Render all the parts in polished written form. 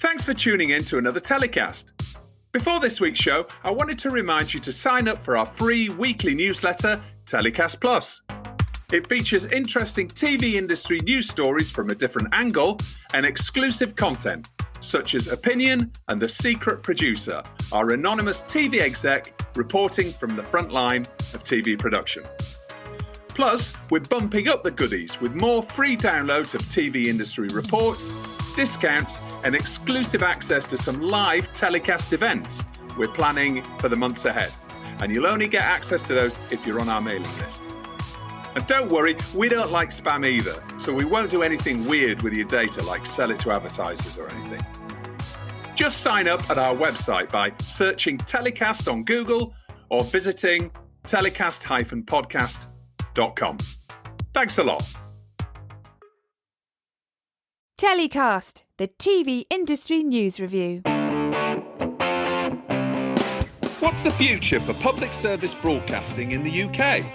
Thanks for tuning in to another TellyCast. Before this week's show, I wanted to remind you to sign up for our free weekly newsletter, TellyCast Plus. It features interesting TV industry news stories from a different angle and exclusive content, such as Opinion and The Secret Producer, our anonymous TV exec reporting from the front line of TV production. Plus, we're bumping up the goodies with more free downloads of TV industry reports, discounts, and exclusive access to some live TellyCast events we're planning for the months ahead. And you'll only get access to those if you're on our mailing list. And don't worry, we don't like spam either, so we won't do anything weird with your data like sell it to advertisers or anything. Just sign up at our website by searching TellyCast on Google or visiting telecast-podcast.com. Thanks a lot. TellyCast, the TV industry news review. What's the future for public service broadcasting in the UK?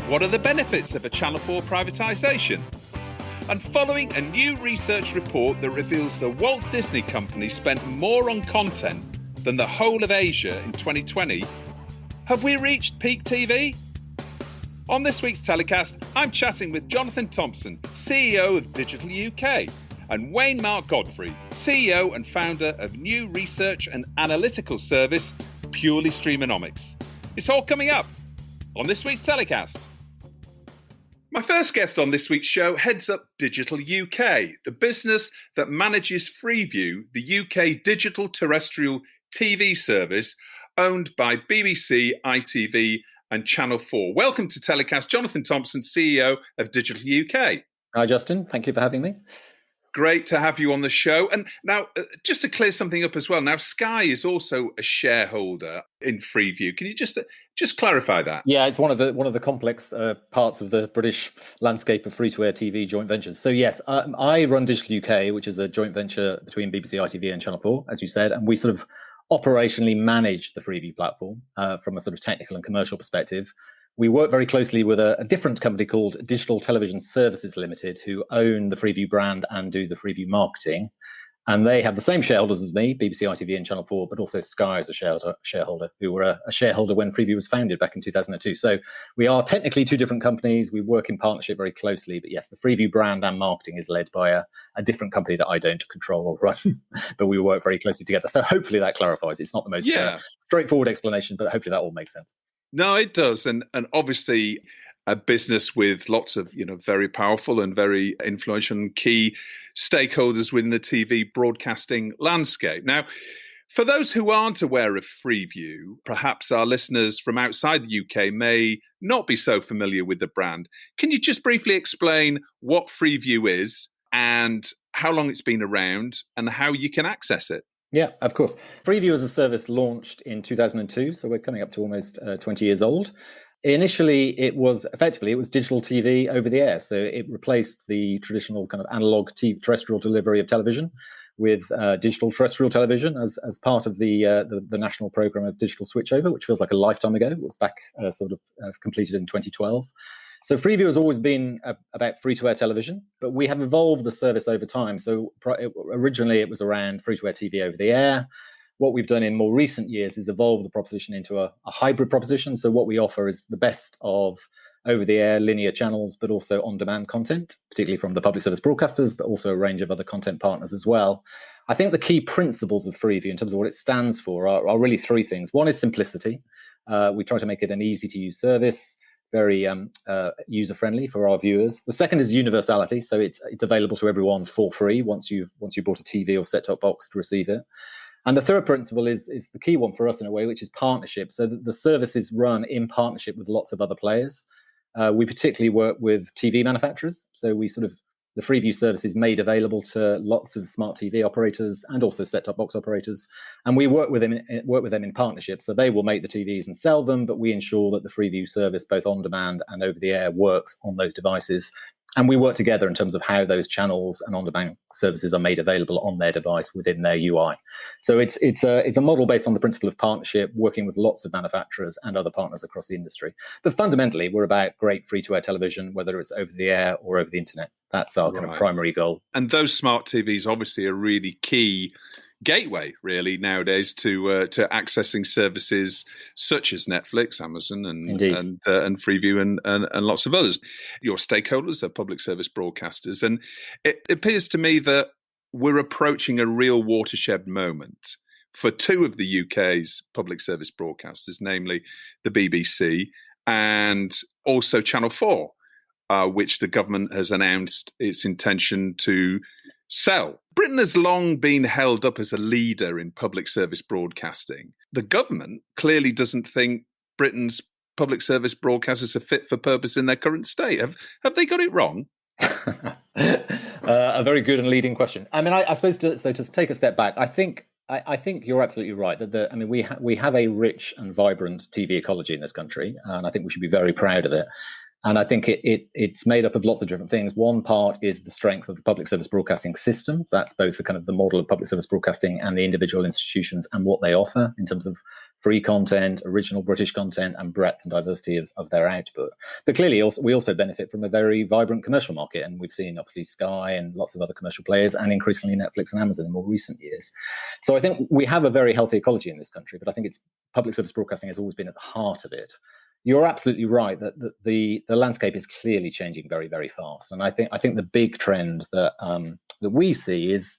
What are the benefits of a Channel 4 privatisation? And following a new research report that reveals the Walt Disney Company spent more on content than the whole of Asia in 2020, have we reached peak TV? On this week's TellyCast, I'm chatting with Jonathan Thompson, CEO of Digital UK, and Wayne Marc Godfrey, CEO and founder of new research and analytical service, Purely Streamonomics. It's all coming up on this week's TellyCast. My first guest on this week's show heads up Digital UK, the business that manages Freeview, the UK digital terrestrial TV service owned by BBC, ITV and Channel 4. Welcome to TellyCast, Jonathan Thompson, CEO of Digital UK. Hi, Justin. Thank you for having me. Great to have you on the show. And now, just to clear something up as well, now Sky is also a shareholder in Freeview. Can you just clarify that? Yeah, it's one of the complex parts of the British landscape of free-to-air TV joint ventures. So yes, I run Digital UK, which is a joint venture between BBC, ITV and Channel 4, as you said, and we sort of operationally manage the Freeview platform from a sort of technical and commercial perspective. We work very closely with a different company called Digital Television Services Limited, who own the Freeview brand and do the Freeview marketing. And they have the same shareholders as me, BBC, ITV and Channel 4, but also Sky as a shareholder, who were a shareholder when Freeview was founded back in 2002. So we are technically two different companies. We work in partnership very closely. But yes, the Freeview brand and marketing is led by a different company that I don't control or run, but we work very closely together. So hopefully that clarifies. It's not the most straightforward explanation, but hopefully that all makes sense. No, it does. And obviously a business with lots of, very powerful and very influential and key stakeholders within the TV broadcasting landscape. Now, for those who aren't aware of Freeview, perhaps our listeners from outside the UK may not be so familiar with the brand. Can you just briefly explain what Freeview is and how long it's been around and how you can access it? Yeah, of course. Freeview as a service launched in 2002, so we're coming up to almost 20 years old. Initially, it was digital TV over the air. So it replaced the traditional kind of analog terrestrial delivery of television with digital terrestrial television as part of the national program of digital switchover, which feels like a lifetime ago. It was back completed in 2012. So Freeview has always been about free-to-air television, but we have evolved the service over time. So originally it was around free-to-air TV over the air. What we've done in more recent years is evolve the proposition into a hybrid proposition. So what we offer is the best of over-the-air linear channels, but also on-demand content, particularly from the public service broadcasters, but also a range of other content partners as well. I think the key principles of Freeview in terms of what it stands for are really three things. One is simplicity. We try to make it an easy-to-use service, very user-friendly for our viewers. The second is universality, so it's available to everyone for free once you bought a TV or set-top box to receive it. And the third principle is the key one for us in a way, which is partnership. So the service is run in partnership with lots of other players. We particularly work with TV manufacturers, so the Freeview service is made available to lots of smart TV operators and also set-top box operators. And we work with them in partnership. So they will make the TVs and sell them, but we ensure that the Freeview service, both on demand and over the air, works on those devices And we work together in terms of how those channels and on-demand services are made available on their device within their UI. So it's a model based on the principle of partnership, working with lots of manufacturers and other partners across the industry. But fundamentally, we're about great free-to-air television, whether it's over the air or over the internet. That's our kind of primary goal. And those smart TVs obviously are really key gateway, really, nowadays to accessing services such as Netflix, Amazon, and Freeview, and lots of others. Your stakeholders are public service broadcasters, and it appears to me that we're approaching a real watershed moment for two of the UK's public service broadcasters, namely the BBC and also Channel 4, which the government has announced its intention to sell. Britain has long been held up as a leader in public service broadcasting. The government clearly doesn't think Britain's public service broadcasters are fit for purpose in their current state. Have they got it wrong? A very good and leading question. I mean, I suppose to take a step back, I think you're absolutely right that we have a rich and vibrant TV ecology in this country, and I think we should be very proud of it. And I think it's made up of lots of different things. One part is the strength of the public service broadcasting system. That's both the kind of the model of public service broadcasting and the individual institutions and what they offer in terms of free content, original British content, and breadth and diversity of their output. But clearly, we also benefit from a very vibrant commercial market. And we've seen, obviously, Sky and lots of other commercial players, and increasingly Netflix and Amazon in more recent years. So I think we have a very healthy ecology in this country, but I think public service broadcasting has always been at the heart of it. You're absolutely right that the landscape is clearly changing very, very fast. And I think the big trend that we see is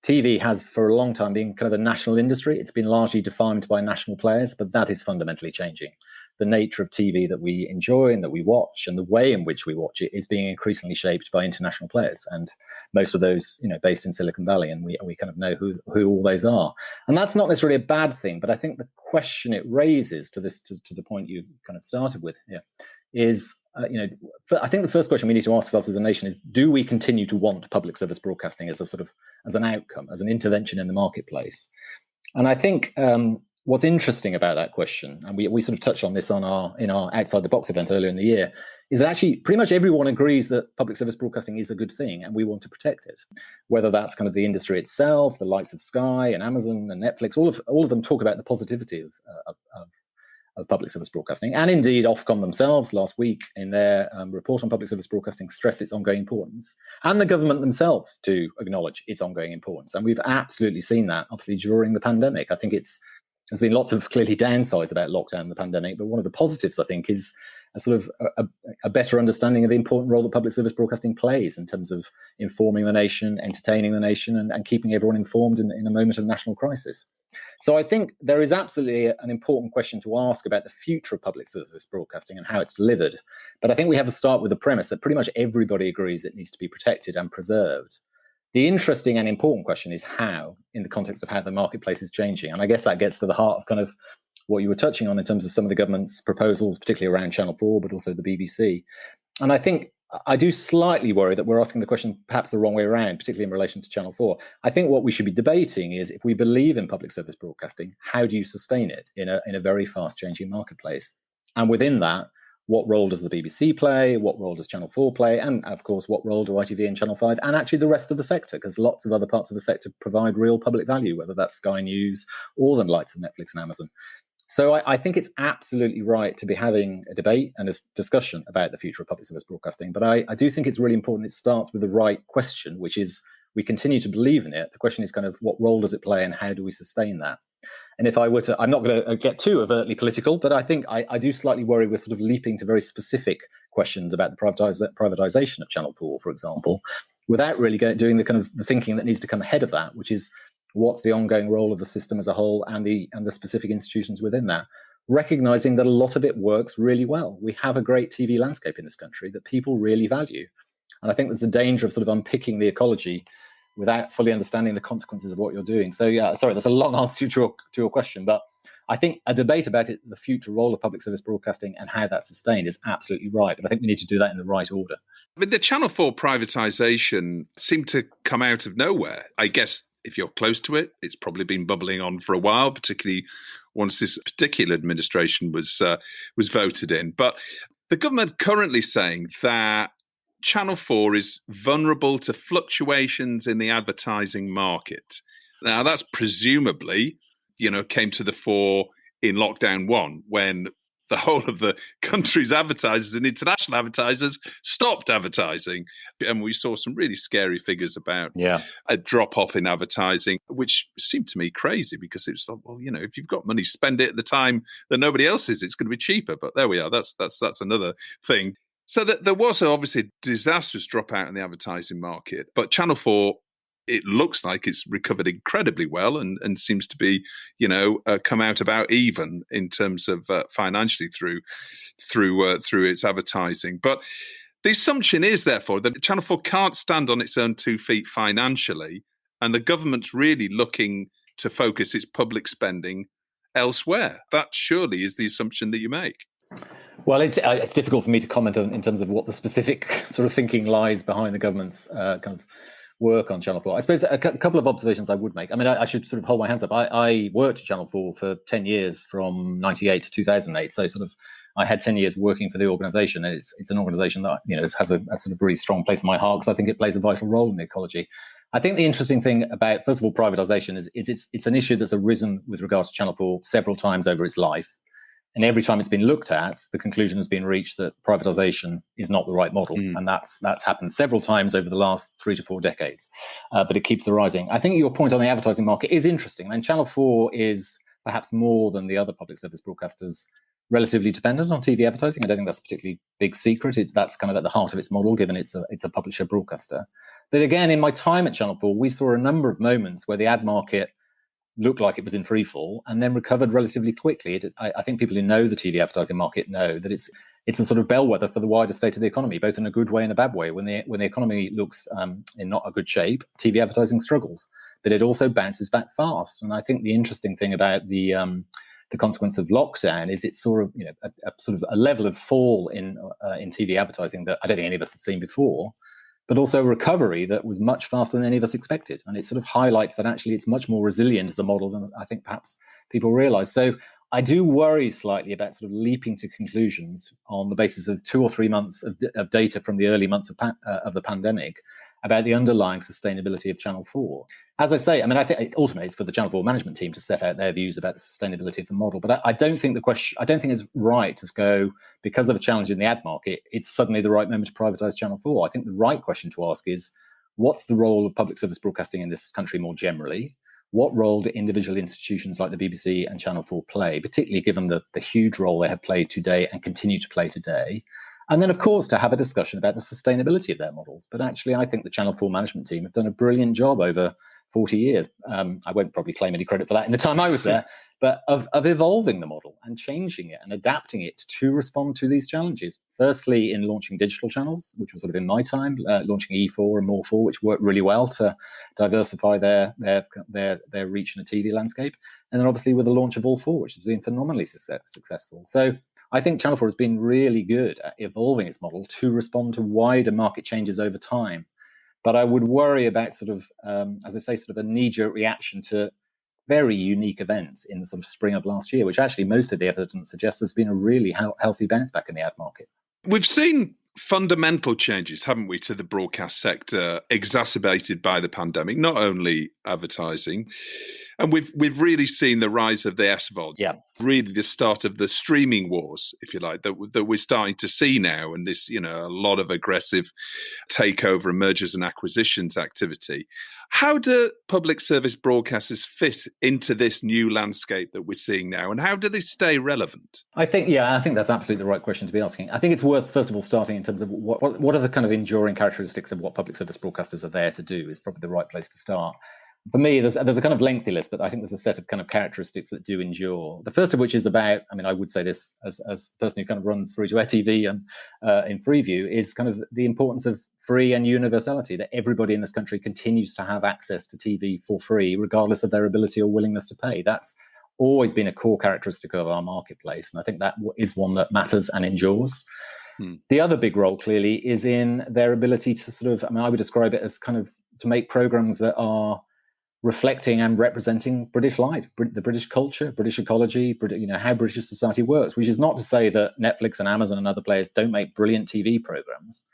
TV has for a long time been kind of a national industry. It's been largely defined by national players, but that is fundamentally changing. The nature of TV that we enjoy and that we watch and the way in which we watch it is being increasingly shaped by international players. And most of those, based in Silicon Valley, and we kind of know who all those are. And that's not necessarily a bad thing, but I think the question it raises to the point you kind of started with here is, I think the first question we need to ask ourselves as a nation is, do we continue to want public service broadcasting as an outcome, as an intervention in the marketplace? And I think what's interesting about that question, and we sort of touched on this in our Outside the Box event earlier in the year, is that actually pretty much everyone agrees that public service broadcasting is a good thing and we want to protect it. Whether that's kind of the industry itself, the likes of Sky and Amazon and Netflix, all of them talk about the positivity of public service broadcasting. And indeed, Ofcom themselves last week in their report on public service broadcasting stressed its ongoing importance, and the government themselves to acknowledge its ongoing importance. And we've absolutely seen that, obviously, during the pandemic. I think there's been lots of clearly downsides about lockdown and the pandemic, but one of the positives, I think, is a sort of a better understanding of the important role that public service broadcasting plays in terms of informing the nation, entertaining the nation, and keeping everyone informed in a moment of national crisis. So I think there is absolutely an important question to ask about the future of public service broadcasting and how it's delivered. But I think we have to start with the premise that pretty much everybody agrees it needs to be protected and preserved. The interesting and important question is how, in the context of how the marketplace is changing. And I guess that gets to the heart of kind of what you were touching on in terms of some of the government's proposals, particularly around Channel 4, but also the BBC. And I think I do slightly worry that we're asking the question perhaps the wrong way around, particularly in relation to Channel 4. I think what we should be debating is, if we believe in public service broadcasting, how do you sustain it in a very fast-changing marketplace? And within that, what role does the BBC play? What role does Channel 4 play? And of course, what role do ITV and Channel 5 and actually the rest of the sector? Because lots of other parts of the sector provide real public value, whether that's Sky News or the likes of Netflix and Amazon. So I think it's absolutely right to be having a debate and a discussion about the future of public service broadcasting. But I do think it's really important it starts with the right question, which is, we continue to believe in it. The question is kind of, what role does it play and how do we sustain that? And if I were to, I'm not going to get too overtly political, but I think I do slightly worry we're sort of leaping to very specific questions about the privatisation of Channel 4, for example, without really doing the kind of the thinking that needs to come ahead of that, which is, what's the ongoing role of the system as a whole and the specific institutions within that, recognizing that a lot of it works really well. We have a great TV landscape in this country that people really value. And I think there's a danger of sort of unpicking the ecology without fully understanding the consequences of what you're doing. So yeah, sorry, that's a long answer to your question, but I think a debate about it, the future role of public service broadcasting and how that's sustained, is absolutely right. But I think we need to do that in the right order. I mean, the Channel 4 privatisation seemed to come out of nowhere. I guess if you're close to it, it's probably been bubbling on for a while, particularly once this particular administration was voted in. But the government currently saying that Channel 4 is vulnerable to fluctuations in the advertising market. Now, that's presumably, came to the fore in lockdown 1 when the whole of the country's advertisers and international advertisers stopped advertising. And we saw some really scary figures about a drop-off in advertising, which seemed to me crazy because it's like, well, if you've got money, spend it at the time that nobody else is. It's going to be cheaper. But there we are. That's another thing. So that there was obviously a disastrous dropout in the advertising market. But Channel 4, it looks like it's recovered incredibly well and seems to be, come out about even in terms of financially through its advertising. But the assumption is, therefore, that Channel 4 can't stand on its own 2 feet financially, and the government's really looking to focus its public spending elsewhere. That surely is the assumption that you make. Well, it's difficult for me to comment on in terms of what the specific sort of thinking lies behind the government's kind of work on Channel 4. I suppose a couple of observations I would make. I mean, I should sort of hold my hands up. I worked at Channel 4 for 10 years from 98 to 2008. So sort of I had 10 years working for the organisation. And it's an organisation that, has a sort of really strong place in my heart because I think it plays a vital role in the ecology. I think the interesting thing about, first of all, privatisation is it's an issue that's arisen with regard to Channel 4 several times over its life. And every time it's been looked at, the conclusion has been reached that privatisation is not the right model. And that's happened several times over the last 3 to 4 decades. But it keeps arising. I think your point on the advertising market is interesting. I mean, Channel 4 is perhaps more than the other public service broadcasters relatively dependent on TV advertising. I don't think that's a particularly big secret. That's kind of at the heart of its model, given it's a publisher broadcaster. But again, in my time at Channel 4, we saw a number of moments where the ad market looked like it was in free fall and then recovered relatively quickly. I think people who know the TV advertising market know that it's a sort of bellwether for the wider state of the economy, both in a good way and a bad way. When the economy looks in not a good shape, TV advertising struggles, but it also bounces back fast. And I think the interesting thing about the consequence of lockdown is it's sort of a sort of a level of fall in TV advertising that I don't think any of us had seen before, but also recovery that was much faster than any of us expected. And it sort of highlights that actually it's much more resilient as a model than I think perhaps people realize. So I do worry slightly about sort of leaping to conclusions on the basis of 2 or 3 months of data from the early months of the pandemic about the underlying sustainability of Channel 4. As I say, I mean, I think ultimately it's for the Channel 4 management team to set out their views about the sustainability of the model. But I don't think it's right to go, because of a challenge in the ad market, it's suddenly the right moment to privatise Channel 4. I think the right question to ask is, what's the role of public service broadcasting in this country more generally? What role do individual institutions like the BBC and Channel 4 play, particularly given the huge role they have played today and continue to play today? And then, of course, to have a discussion about the sustainability of their models. But actually, I think the Channel 4 management team have done a brilliant job over 40 years. I won't probably claim any credit for that in the time I was there, but of evolving the model and changing it and adapting it to respond to these challenges. Firstly, in launching digital channels, which was sort of in my time, launching E4 and More4, which worked really well to diversify their reach in a TV landscape. And then obviously with the launch of All4, which has been phenomenally successful. So I think Channel 4 has been really good at evolving its model to respond to wider market changes over time. But I would worry about sort of, as I say, sort of a knee-jerk reaction to very unique events in the sort of spring of last year, which actually most of the evidence suggests there's been a really healthy bounce back in the ad market. We've seen fundamental changes, haven't we, to the broadcast sector exacerbated by the pandemic, not only advertising. And we've really seen the rise of the SVOD. Yeah. Really the start of the streaming wars, if you like, that we're starting to see now. And this, a lot of aggressive takeover and mergers and acquisitions activity. How do public service broadcasters fit into this new landscape that we're seeing now? And how do they stay relevant? I think that's absolutely the right question to be asking. I think it's worth, first of all, starting in terms of what are the kind of enduring characteristics of what public service broadcasters are there to do is probably the right place to start. For me, there's a kind of lengthy list, but I think there's a set of kind of characteristics that do endure. The first of which is about, I mean, I would say this as the person who kind of runs through to ITV and in Freeview, is kind of the importance of free and universality, that everybody in this country continues to have access to TV for free, regardless of their ability or willingness to pay. That's always been a core characteristic of our marketplace. And I think that is one that matters and endures. The other big role, clearly, is in their ability to sort of, I mean, I would describe it as kind of to make programs that are reflecting and representing British life, the British culture, British ecology, how British society works, which is not to say that Netflix and Amazon and other players don't make brilliant TV programs,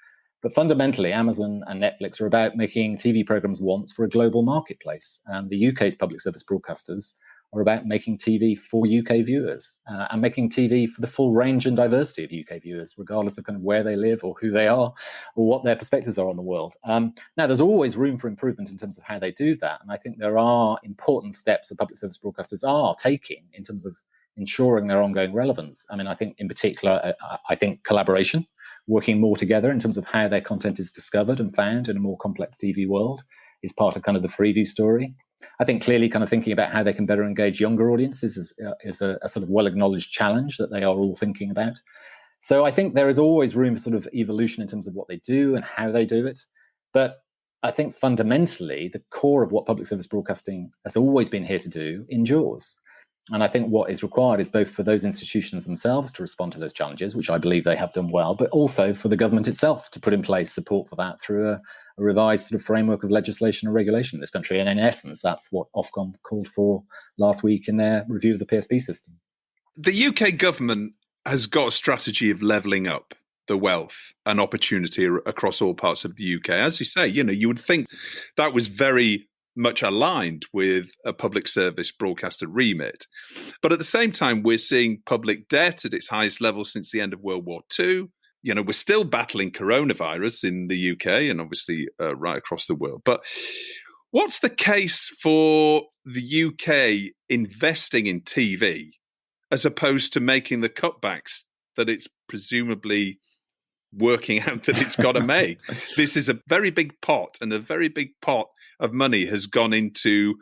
But fundamentally, Amazon and Netflix are about making TV programs once for a global marketplace. And the UK's public service broadcasters are about making TV for UK viewers and making TV for the full range and diversity of UK viewers, regardless of kind of where they live or who they are or what their perspectives are on the world. Now, there's always room for improvement in terms of how they do that. And I think there are important steps that public service broadcasters are taking in terms of ensuring their ongoing relevance. I mean, I think in particular, I think collaboration, working more together in terms of how their content is discovered and found in a more complex TV world is part of kind of the Freeview story. I think clearly kind of thinking about how they can better engage younger audiences is a sort of well-acknowledged challenge that they are all thinking about. So I think there is always room for sort of evolution in terms of what they do and how they do it. But I think fundamentally, the core of what public service broadcasting has always been here to do endures. And I think what is required is both for those institutions themselves to respond to those challenges, which I believe they have done well, but also for the government itself to put in place support for that through a revised sort of framework of legislation and regulation in this country. And in essence, that's what Ofcom called for last week in their review of the PSB system. The UK government has got a strategy of levelling up the wealth and opportunity across all parts of the UK. As you say, you would think that was very much aligned with a public service broadcaster remit. But at the same time, we're seeing public debt at its highest level since the end of World War II. We're still battling coronavirus in the UK and obviously right across the world. But what's the case for the UK investing in TV as opposed to making the cutbacks that it's presumably working out that it's got to make? This is a very big pot, and a very big pot of money has gone into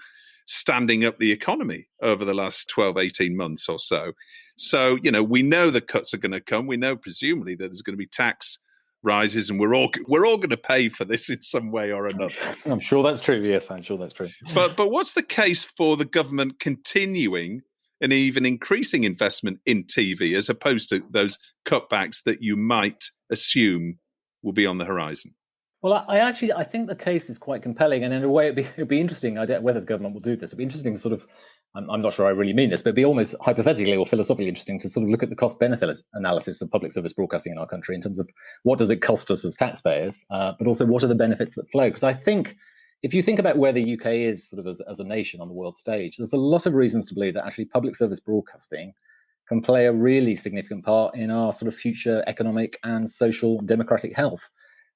standing up the economy over the last 12, 18 months or so. So, we know the cuts are going to come. We know presumably that there's going to be tax rises, and we're all going to pay for this in some way or another. I'm sure that's true. Yes, I'm sure that's true. But what's the case for the government continuing and even increasing investment in TV as opposed to those cutbacks that you might assume will be on the horizon? Well, I think the case is quite compelling, and in a way, it'd be interesting. I don't know whether the government will do this. It'd be interesting to sort of, I'm not sure I really mean this, but it'd be almost hypothetically or philosophically interesting to sort of look at the cost-benefit analysis of public service broadcasting in our country in terms of what does it cost us as taxpayers, but also what are the benefits that flow. Because I think if you think about where the UK is sort of as a nation on the world stage, there's a lot of reasons to believe that actually public service broadcasting can play a really significant part in our sort of future economic and social democratic health.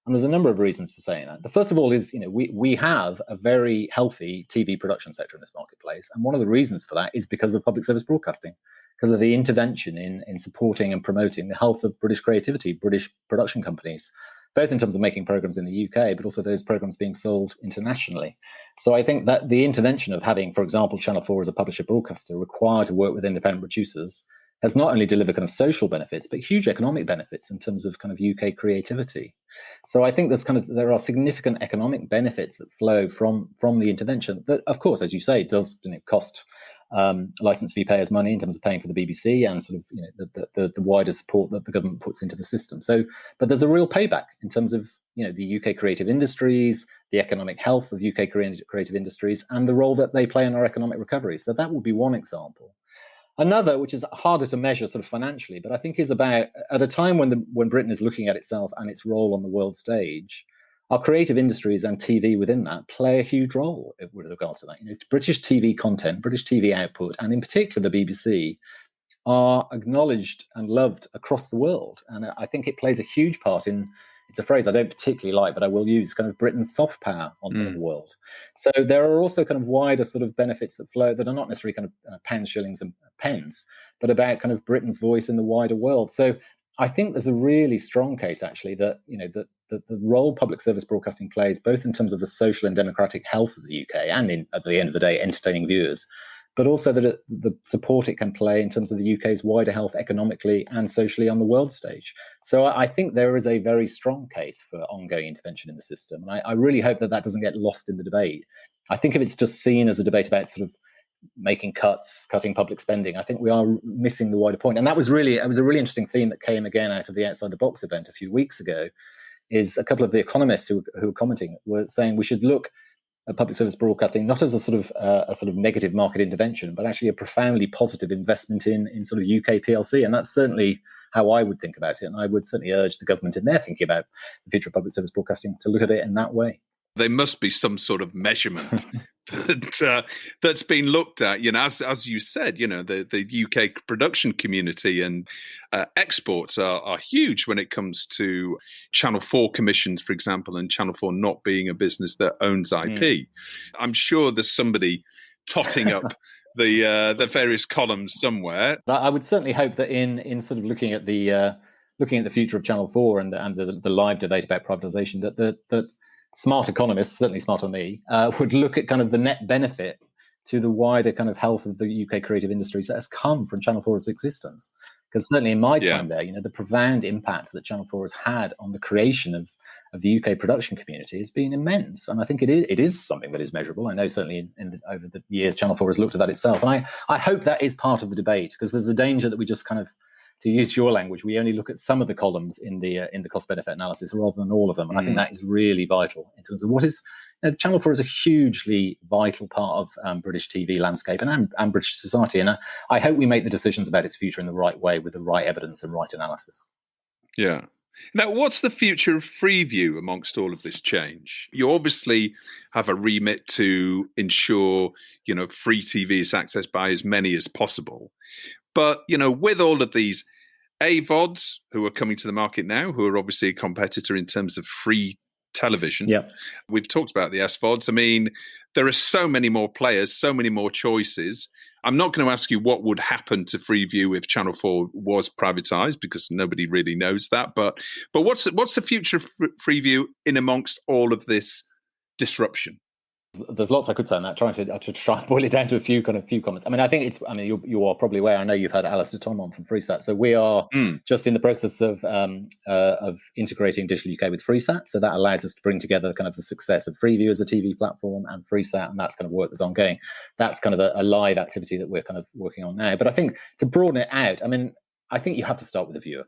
And there's a number of reasons for saying that. The first of all is, we have a very healthy TV production sector in this marketplace. And one of the reasons for that is because of public service broadcasting, because of the intervention in supporting and promoting the health of British creativity, British production companies, both in terms of making programs in the UK, but also those programs being sold internationally. So I think that the intervention of having, for example, Channel 4 as a publisher broadcaster required to work with independent producers has not only delivered kind of social benefits, but huge economic benefits in terms of kind of UK creativity. So I think there are significant economic benefits that flow from the intervention that, of course, as you say, does cost license fee payers money in terms of paying for the BBC and sort of the wider support that the government puts into the system. So, but there's a real payback in terms of the UK creative industries, the economic health of UK creative industries, and the role that they play in our economic recovery. So that would be one example. Another, which is harder to measure sort of financially, but I think is about at a time when Britain is looking at itself and its role on the world stage, our creative industries and TV within that play a huge role with regards to that. British TV content, British TV output, and in particular the BBC, are acknowledged and loved across the world. And I think it plays a huge part in, it's a phrase I don't particularly like, but I will use, kind of Britain's soft power on the world. So there are also kind of wider sort of benefits that flow that are not necessarily kind of pounds, shillings and pence, but about kind of Britain's voice in the wider world. So I think there's a really strong case actually that, that the role public service broadcasting plays, both in terms of the social and democratic health of the UK and at the end of the day, entertaining viewers, but also that the support it can play in terms of the UK's wider health economically and socially on the world stage. So I think there is a very strong case for ongoing intervention in the system. And I really hope that doesn't get lost in the debate. I think if it's just seen as a debate about sort of making cuts, cutting public spending, I think we are missing the wider point. And it was a really interesting theme that came again out of the Outside the Box event a few weeks ago, is a couple of the economists who were commenting were saying we should look at public service broadcasting not as a sort of negative market intervention, but actually a profoundly positive investment in sort of UK PLC. And that's certainly how I would think about it. And I would certainly urge the government in their thinking about the future of public service broadcasting to look at it in that way. There must be some sort of measurement that's been looked at. As you said, the UK production community and exports are huge when it comes to Channel 4 commissions, for example, and Channel 4 not being a business that owns IP. I'm sure there's somebody totting up the various columns somewhere. I would certainly hope that in sort of looking at the future of Channel 4 and the live debate about privatisation, that smart economists, certainly smarter than me, would look at kind of the net benefit to the wider kind of health of the UK creative industries that has come from Channel 4's existence. Because certainly in my time there, the profound impact that Channel 4 has had on the creation of the UK production community has been immense. And I think it is something that is measurable. I know certainly over the years, Channel 4 has looked at that itself. And I hope that is part of the debate, because there's a danger that we just kind of, to use your language, we only look at some of the columns in the cost-benefit analysis rather than all of them. And I think that is really vital in terms of what is... Channel 4 is a hugely vital part of British TV landscape and British society. And I hope we make the decisions about its future in the right way with the right evidence and right analysis. Yeah. Now, what's the future of Freeview amongst all of this change? You obviously have a remit to ensure, free TV is accessed by as many as possible. But, with all of these AVODs who are coming to the market now, who are obviously a competitor in terms of free television. Yeah. We've talked about the SVODs. I mean, there are so many more players, so many more choices. I'm not going to ask you what would happen to Freeview if Channel 4 was privatised, because nobody really knows that. But what's the future of Freeview in amongst all of this disruption? There's lots I could say on that. Try and boil it down to a few comments. I mean, I think you are probably aware. I know you've had Alistair Tom on from Freesat. So we are just in the process of integrating Digital UK with Freesat. So that allows us to bring together kind of the success of Freeview as a TV platform and Freesat, and that's kind of work that's ongoing. That's kind of a live activity that we're kind of working on now. But I think to broaden it out, I think you have to start with the viewer.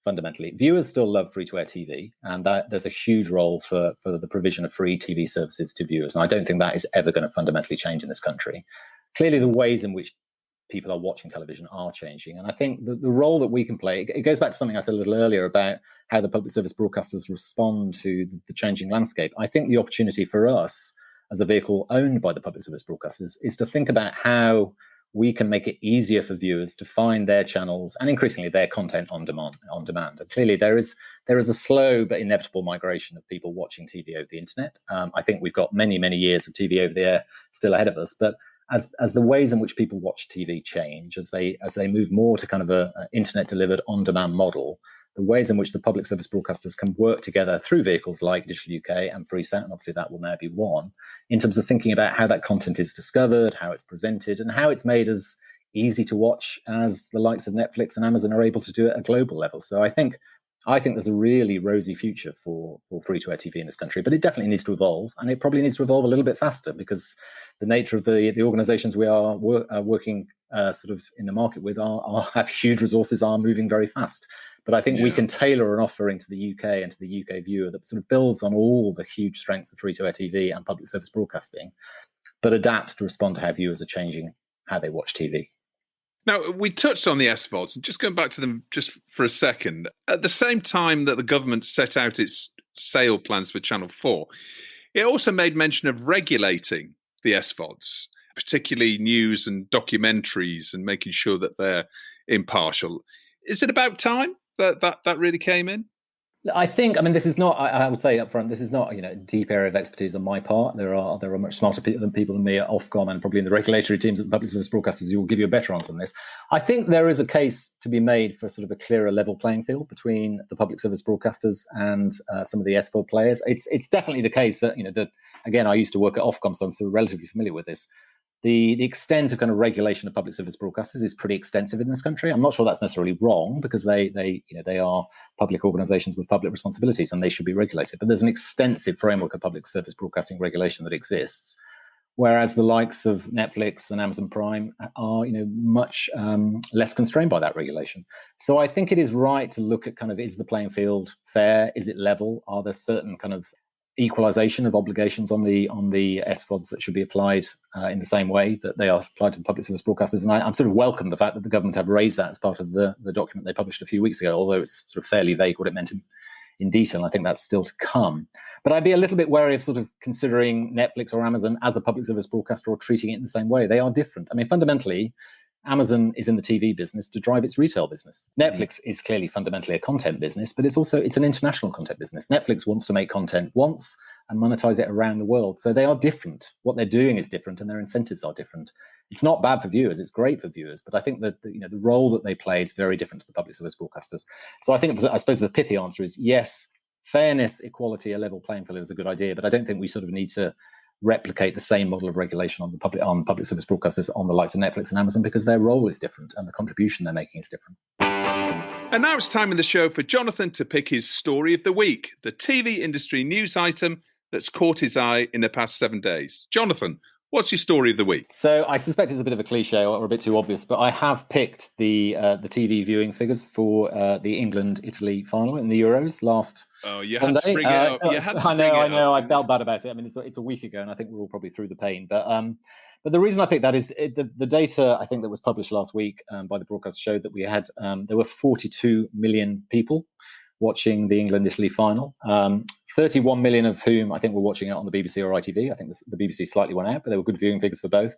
Fundamentally, viewers still love free-to-air TV, and that there's a huge role for the provision of free TV services to viewers. And I don't think that is ever going to fundamentally change in this country. Clearly, the ways in which people are watching television are changing. And I think the role that we can play, it goes back to something I said a little earlier about how the public service broadcasters respond to the changing landscape. I think the opportunity for us as a vehicle owned by the public service broadcasters is to think about how we can make it easier for viewers to find their channels and increasingly their content on demand. And clearly there is a slow but inevitable migration of people watching TV over the internet. I think we've got many, many years of TV over the air still ahead of us. But as the ways in which people watch TV change, as they move more to kind of a internet delivered on demand model, the ways in which the public service broadcasters can work together through vehicles like Digital UK and Freesat, and obviously that will now be one, in terms of thinking about how that content is discovered, how it's presented, and how it's made as easy to watch as the likes of Netflix and Amazon are able to do it at a global level. So I think there's a really rosy future for free-to-air TV in this country, but it definitely needs to evolve, and it probably needs to evolve a little bit faster because the nature of the organisations we are working sort of in the market with have huge resources, are moving very fast. But I think we can tailor an offering to the UK and to the UK viewer that sort of builds on all the huge strengths of free-to-air TV and public service broadcasting, but adapts to respond to how viewers are changing how they watch TV. Now, we touched on the SVODs, and just going back to them just for a second. At the same time that the government set out its sale plans for Channel 4, it also made mention of regulating the SVODs, particularly news and documentaries, and making sure that they're impartial. Is it about time that really came in? I think, this is not, I would say up front, this is not a deep area of expertise on my part. There are much smarter people than me at Ofcom and probably in the regulatory teams at the public service broadcasters who will give you a better answer on this. I think there is a case to be made for sort of a clearer level playing field between the public service broadcasters and some of the SVOD players. It's definitely the case that, again, I used to work at Ofcom, so I'm sort of relatively familiar with this. The extent of kind of regulation of public service broadcasters is pretty extensive in this country. I'm not sure that's necessarily wrong because they are public organisations with public responsibilities and they should be regulated. But there's an extensive framework of public service broadcasting regulation that exists, whereas the likes of Netflix and Amazon Prime are much less constrained by that regulation. So I think it is right to look at kind of, is the playing field fair? Is it level? Are there certain kind of equalisation of obligations on the SVODs that should be applied in the same way that they are applied to the public service broadcasters. And I'm sort of welcome the fact that the government have raised that as part of the document they published a few weeks ago, although it's sort of fairly vague what it meant in detail. I think that's still to come. But I'd be a little bit wary of sort of considering Netflix or Amazon as a public service broadcaster or treating it in the same way. They are different. I mean, fundamentally, Amazon is in the TV business to drive its retail business. Netflix is clearly fundamentally a content business, but it's an international content business. Netflix wants to make content once and monetize it around the world. So they are different. What they're doing is different and their incentives are different. It's not bad for viewers, it's great for viewers, but I think that the role that they play is very different to the public service broadcasters. So I suppose the pithy answer is yes, fairness, equality, a level playing field is a good idea, but I don't think we sort of need to replicate the same model of regulation on public service broadcasters on the likes of Netflix and Amazon, because their role is different and the contribution they're making is different. And now it's time in the show for Jonathan to pick his story of the week, the TV industry news item that's caught his eye in the past 7 days. Jonathan, what's your story of the week? So I suspect it's a bit of a cliche or a bit too obvious, but I have picked the TV viewing figures for the England-Italy final in the Euros last you Sunday. Had to bring it up. I know. I felt bad about it. I mean, it's a week ago, and I think we're all probably through the pain. But the reason I picked that is the data I think that was published last week by the broadcast showed that we had there were 42 million people watching the England-Italy final. 31 million of whom I think were watching it on the BBC or ITV. I think the BBC slightly went out, but there were good viewing figures for both.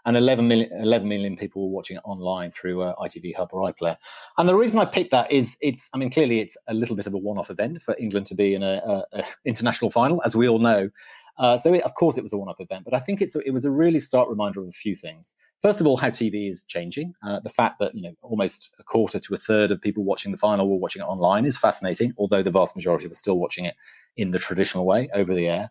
And 11 million people were watching it online through ITV Hub or iPlayer. And the reason I picked that is clearly it's a little bit of a one-off event for England to be in a international final, as we all know. Of course it was a one-off event, but I think it was a really stark reminder of a few things. First of all, how TV is changing. The fact that almost a quarter to a third of people watching the final were watching it online is fascinating, although the vast majority were still watching it in the traditional way over the air.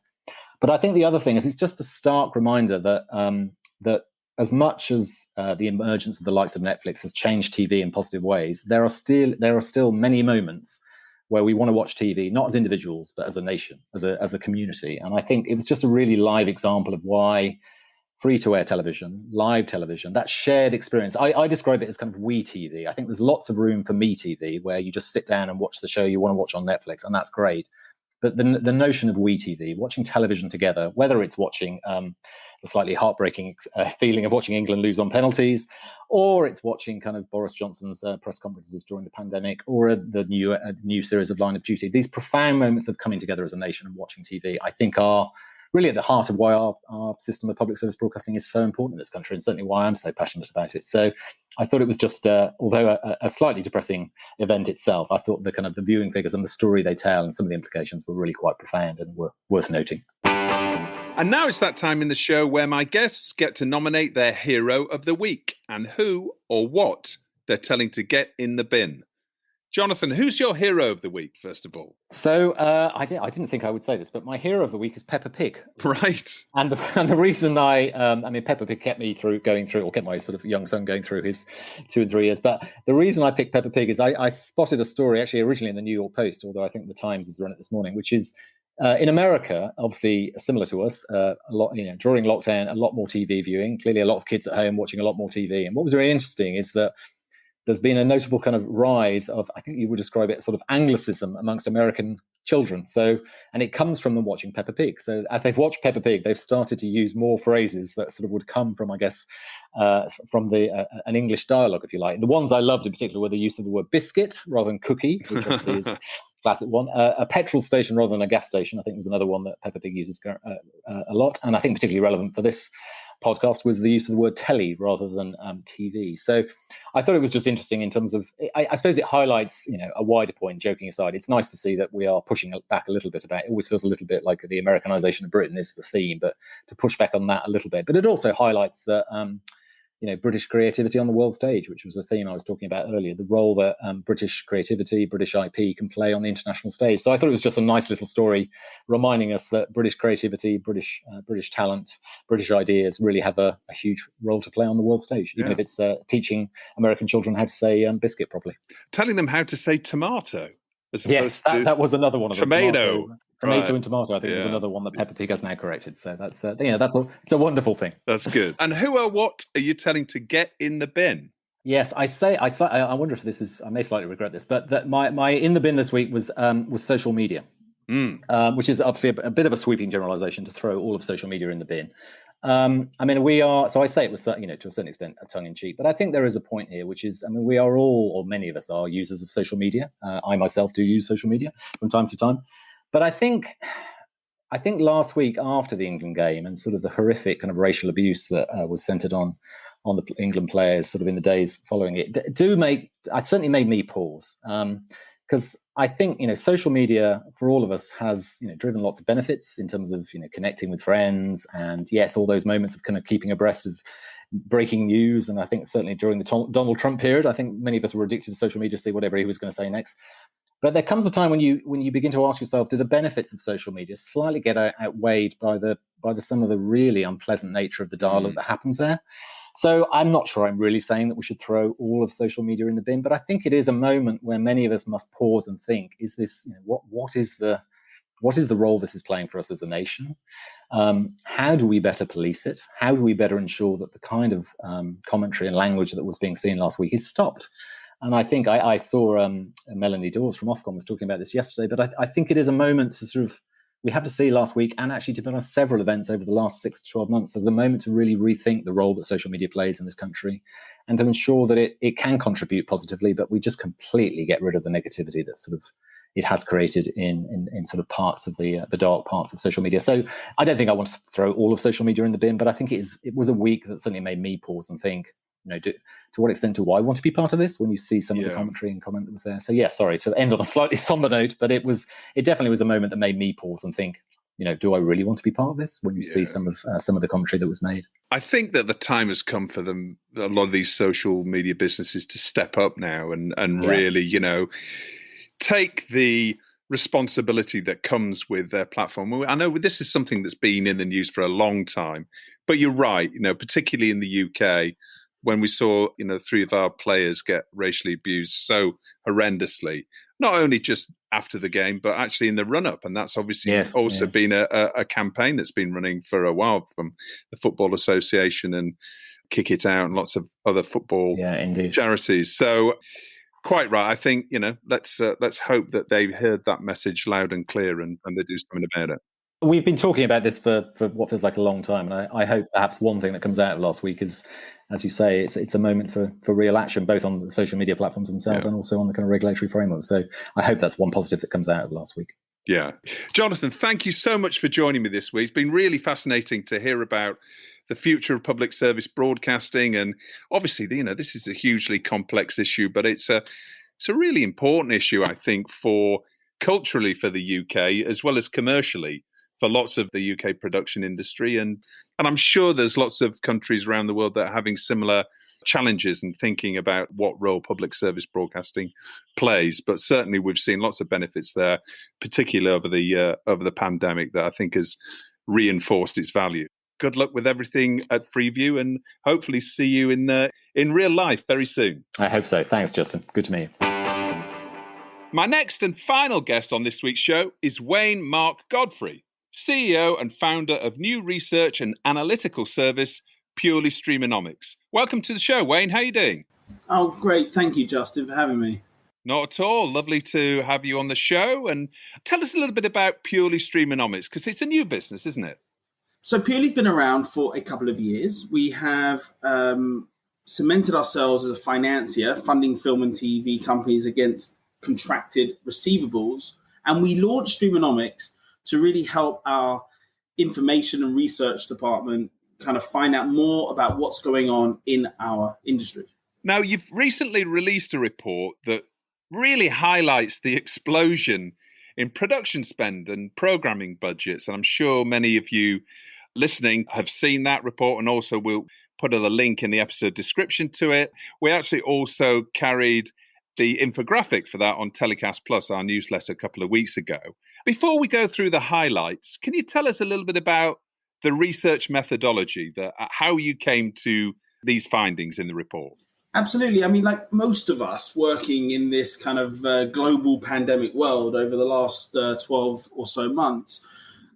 But I think the other thing is it's just a stark reminder that as much as the emergence of the likes of Netflix has changed TV in positive ways, there are still many moments where we want to watch TV, not as individuals, but as a nation, as a community. And I think it was just a really live example of why free-to-air television, live television, that shared experience. I describe it as kind of we TV. I think there's lots of room for me TV, where you just sit down and watch the show you want to watch on Netflix, and that's great. But the notion of we TV, watching television together, whether it's watching the slightly heartbreaking feeling of watching England lose on penalties, or it's watching kind of Boris Johnson's press conferences during the pandemic, or the new series of Line of Duty, these profound moments of coming together as a nation and watching TV, I think are really at the heart of why our system of public service broadcasting is so important in this country, and certainly why I'm so passionate about it. So I thought it was just, although a slightly depressing event itself, I thought the kind of the viewing figures and the story they tell and some of the implications were really quite profound and were worth noting. And now it's that time in the show where my guests get to nominate their hero of the week and who or what they're telling to get in the bin. Jonathan, who's your hero of the week, first of all? So I didn't think I would say this, but my hero of the week is Peppa Pig. Right. And the reason Peppa Pig kept my sort of young son going through his 2 and 3 years. But the reason I picked Peppa Pig is I spotted a story actually originally in the New York Post, although I think the Times has run it this morning, which is in America, obviously similar to us, a lot, during lockdown, a lot more TV viewing. Clearly, a lot of kids at home watching a lot more TV. And what was really interesting is that there's been a notable kind of rise of, I think you would describe it as sort of Anglicism amongst American children. And it comes from them watching Peppa Pig. So as they've watched Peppa Pig, they've started to use more phrases that sort of would come from, I guess, from an English dialogue, if you like. The ones I loved in particular were the use of the word biscuit rather than cookie, which obviously is classic one. A petrol station rather than a gas station, I think was another one that Peppa Pig uses a lot. And I think particularly relevant for this podcast was the use of the word telly rather than TV. So I thought it was just interesting in terms of, I suppose it highlights, a wider point, joking aside. It's nice to see that we are pushing back a little bit about it. It always feels a little bit like the Americanization of Britain is the theme, but to push back on that a little bit. But it also highlights that, British creativity on the world stage, which was a theme I was talking about earlier, the role that British creativity, British IP can play on the international stage. So I thought it was just a nice little story reminding us that British creativity, British talent, British ideas really have a huge role to play on the world stage, even if it's teaching American children how to say biscuit properly. Telling them how to say tomato. Yes, that was another one of them. Tomato. Tomato and tomato, I think, was another one that Peppa Pig has now corrected. So that's it's a wonderful thing. That's good. And who or what are you telling to get in the bin? Yes, I wonder if this is, I may slightly regret this, but that my in the bin this week was social media. which is obviously a bit of a sweeping generalization to throw all of social media in the bin. So I say it was, to a certain extent, a tongue-in-cheek, but I think there is a point here, which is, we are all, or many of us are, users of social media. I myself do use social media from time to time. But I think last week after the England game and sort of the horrific kind of racial abuse that was centered on the England players sort of in the days following it, it certainly made me pause. Because I think, social media for all of us has, driven lots of benefits in terms of, connecting with friends and, yes, all those moments of kind of keeping abreast of breaking news. And I think certainly during the Donald Trump period, I think many of us were addicted to social media to see whatever he was going to say next. But there comes a time when you begin to ask yourself, do the benefits of social media slightly get outweighed by some of the really unpleasant nature of the dialogue that happens there? So I'm not sure I'm really saying that we should throw all of social media in the bin, but I think it is a moment where many of us must pause and think: is this what is the role this is playing for us as a nation? How do we better police it? How do we better ensure that the kind of commentary and language that was being seen last week is stopped? And I think I saw Melanie Dawes from Ofcom was talking about this yesterday, but I think it is a moment to sort of, we have to see last week, and actually to be honest, several events over the last 6 to 12 months, as a moment to really rethink the role that social media plays in this country and to ensure that it can contribute positively, but we just completely get rid of the negativity that sort of it has created in sort of parts of the dark parts of social media. So I don't think I want to throw all of social media in the bin, but I think it was a week that certainly made me pause and think, to what extent do I want to be part of this when you see some of the commentary and comment that was there? So sorry to end on a slightly somber note, but it definitely was a moment that made me pause and think, do I really want to be part of this when you see some of the commentary that was made? I think that the time has come for them, a lot of these social media businesses, to step up now and really, take the responsibility that comes with their platform. I know this is something that's been in the news for a long time, but you're right, particularly in the UK, when we saw, 3 of our players get racially abused so horrendously, not only just after the game, but actually in the run-up. And that's obviously been a campaign that's been running for a while from the Football Association and Kick It Out and lots of other football charities. So quite right. I think, let's hope that they heard that message loud and clear and they do something about it. We've been talking about this for what feels like a long time, and I hope perhaps one thing that comes out of last week is, as you say, it's a moment for real action, both on the social media platforms themselves and also on the kind of regulatory framework. So I hope that's one positive that comes out of last week. Yeah. Jonathan, thank you so much for joining me this week. It's been really fascinating to hear about the future of public service broadcasting. And obviously, this is a hugely complex issue, but it's a really important issue, I think, for culturally for the UK, as well as commercially for lots of the UK production industry. And I'm sure there's lots of countries around the world that are having similar challenges and thinking about what role public service broadcasting plays. But certainly we've seen lots of benefits there, particularly over the pandemic, that I think has reinforced its value. Good luck with everything at Freeview, and hopefully see you in real life very soon. I hope so. Thanks, Justin. Good to meet you. My next and final guest on this week's show is Wayne Marc Godfrey, CEO and founder of new research and analytical service, Purely Streamonomics. Welcome to the show, Wayne. How are you doing? Oh, great. Thank you, Justin, for having me. Not at all. Lovely to have you on the show. And tell us a little bit about Purely Streamonomics, because it's a new business, isn't it? So Purely's been around for a couple of years. We have cemented ourselves as a financier, funding film and TV companies against contracted receivables. And we launched Streamonomics to really help our information and research department kind of find out more about what's going on in our industry. Now, you've recently released a report that really highlights the explosion in production spend and programming budgets. And I'm sure many of you listening have seen that report, and also we'll put a link in the episode description to it. We actually also carried the infographic for that on TellyCast Plus, our newsletter, a couple of weeks ago. Before we go through the highlights, can you tell us a little bit about the research methodology, how you came to these findings in the report? Absolutely. I mean, like most of us working in this kind of global pandemic world over the last 12 or so months,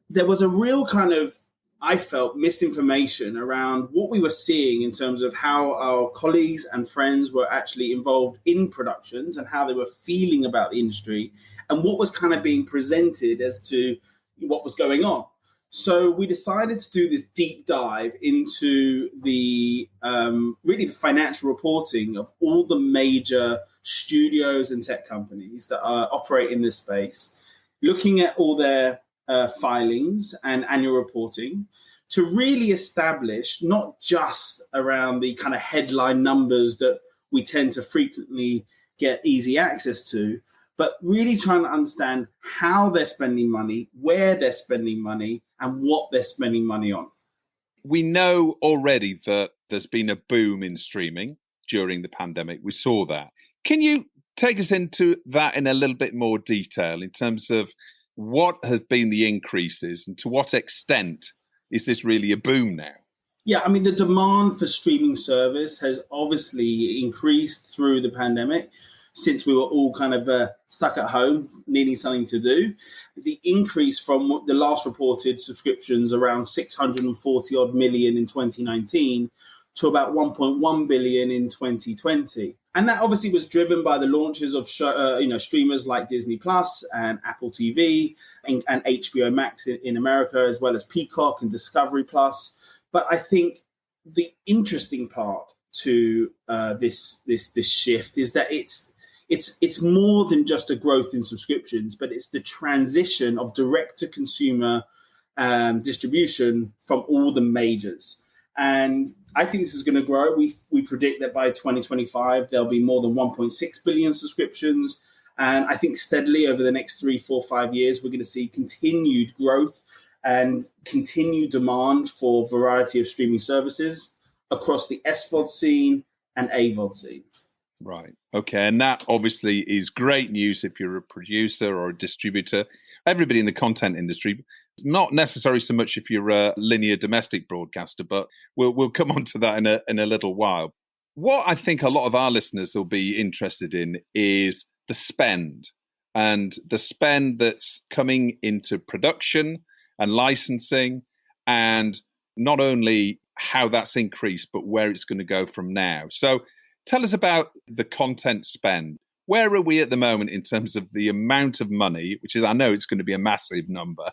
there was a real kind of, I felt, misinformation around what we were seeing in terms of how our colleagues and friends were actually involved in productions and how they were feeling about the industry and what was kind of being presented as to what was going on. So we decided to do this deep dive into the really the financial reporting of all the major studios and tech companies that operate in this space, looking at all their filings and annual reporting to really establish not just around the kind of headline numbers that we tend to frequently get easy access to, but really trying to understand how they're spending money, where they're spending money, and what they're spending money on. We know already that there's been a boom in streaming during the pandemic. We saw that. Can you take us into that in a little bit more detail in terms of what has been the increases and to what extent is this really a boom now? Yeah, I mean, the demand for streaming service has obviously increased through the pandemic, since we were all kind of stuck at home, needing something to do. The increase from the last reported subscriptions around 640 odd million in 2019 to about 1.1 billion in 2020. And that obviously was driven by the launches of streamers like Disney Plus and Apple TV and HBO Max in America, as well as Peacock and Discovery Plus. But I think the interesting part to this shift is that it's more than just a growth in subscriptions, but it's the transition of direct-to-consumer distribution from all the majors. And I think this is going to grow. We predict that by 2025, there'll be more than 1.6 billion subscriptions. And I think steadily over the next 3, 4, 5 years, we're going to see continued growth and continued demand for a variety of streaming services across the SVOD scene and AVOD scene. Right. Okay. And that obviously is great news if you're a producer or a distributor, everybody in the content industry, not necessarily so much if you're a linear domestic broadcaster, but we'll come on to that in a little while. What I think a lot of our listeners will be interested in is the spend and the spend that's coming into production and licensing, and not only how that's increased, but where it's going to go from now. So tell us about the content spend. Where are we at the moment in terms of the amount of money, which is, I know it's going to be a massive number,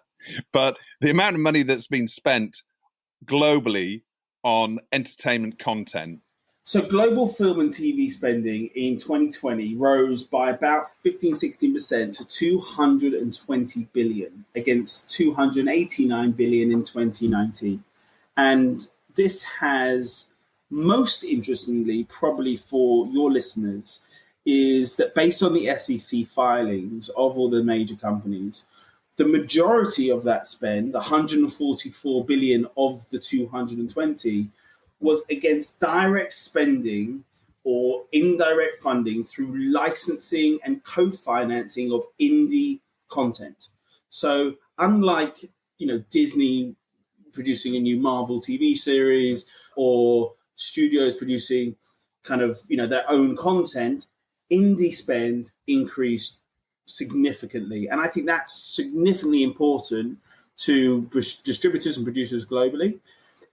but the amount of money that's been spent globally on entertainment content? So global film and TV spending in 2020 rose by about 15-16% to 220 billion against 289 billion in 2019. And this has, most interestingly, probably for your listeners, is that based on the SEC filings of all the major companies, the majority of that spend, 144 billion of the 220, was against direct spending or indirect funding through licensing and co-financing of indie content. So unlike, Disney producing a new Marvel TV series or studios producing kind of, their own content, indie spend increased significantly. And I think that's significantly important to distributors and producers globally.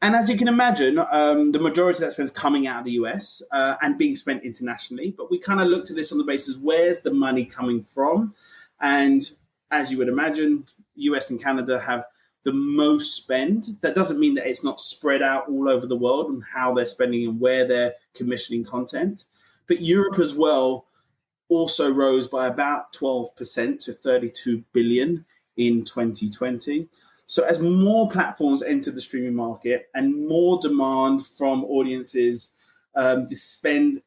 And as you can imagine, the majority of that spend is coming out of the US and being spent internationally. But we kind of looked at this on the basis, where's the money coming from? And as you would imagine, US and Canada have the most spend. That doesn't mean that it's not spread out all over the world and how they're spending and where they're commissioning content. But Europe as well also rose by about 12% to 32 billion in 2020. So as more platforms enter the streaming market and more demand from audiences, the spend